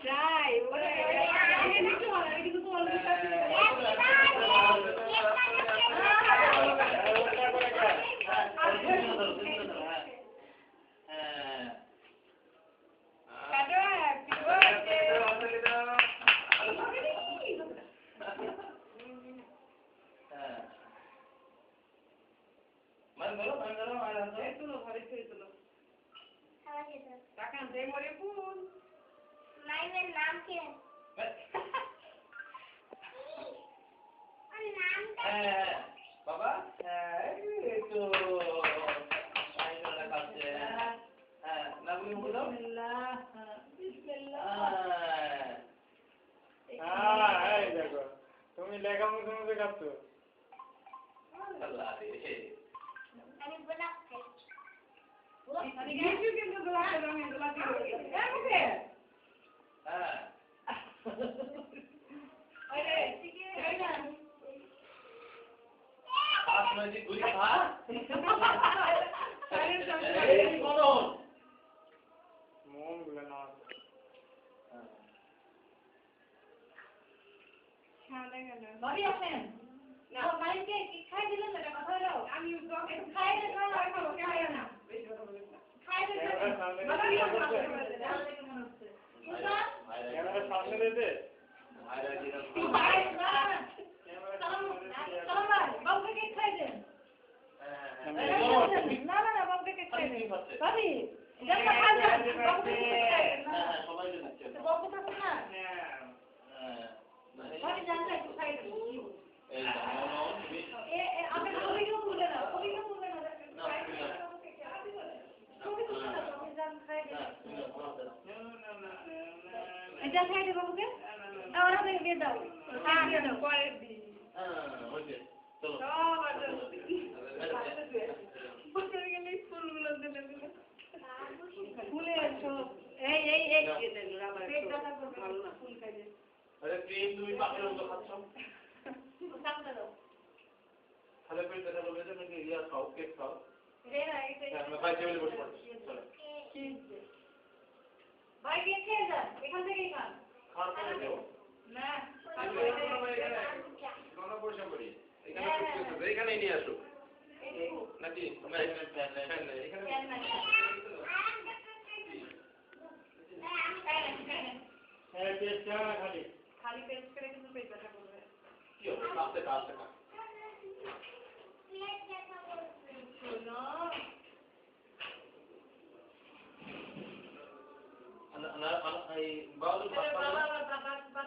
যাই ওরে কিছু হয় না কিন্তু তোমার বাবা এই তো নামগুলো বলো এই দেখো তুমি লেখা মুখে মুখে কাঁদছো আল্লাহ রে আমি গোলাপ খাই আমি গেছি কিন্তু গোলাপ রঙের গোলাপ ওকে হ্যাঁ আরে ঠিক আছে আপনার যে গুলি খা আরে এই মনন মন গুলো না ছাড়া গেল ভাবি আছেন না মাইকে কি খাই দিলেন না কথা হলো আমি তো খাই না খাই না খাই না ক্যামেরা সামনে দিতে ভাইরা দিলাম বাবুকে কেক খাই দেন না বাবুকে কেক খাই দেন ভাবি যা খাই দেন বাবুকে কেক খাই দেন সবাই দিচ্ছে বাবু তো না হ্যাঁ ভাবি জানলে একটু খাই দেন এই মনন আপনি কবিকে বলবেন না কবিকে বলবেন না কবি তো না আপনি জান খাই দেন এটা খাই দে বাবুকে ওরা দিয়ে দাও হ্যাঁ দিয়ে দাও পরে দি ওকে চলো বসে গেলে ফুলগুলো দিলে ফুলে সব এই পেট ব্যথা করবে ভালো না ফুল খাই দে আরে ক্রিম তুমি পাখির মতো খাচ্ছ সামনে দাও তাহলে পেট ব্যথা করবে যে নাকি ইয়া খাও কেক খাও রে না এটা আমরা ভাই টেবিলে বসে পড়ছি চলো ভাই কে খেয়ে যান এখান থেকেই খান খাওয়ার পরে দেও না কোনো পয়সা করি এখানে করতেছে এখানেই নিয়ে আসো নাকি আমরা এখানে ফ্যান নেই এখানে হ্যাঁ টেস্ট না খালি খালি পেস্ট করে কিন্তু পেট ব্যথা করবে কি হবে কাছে কাছে শোনো এই বাউল বাবা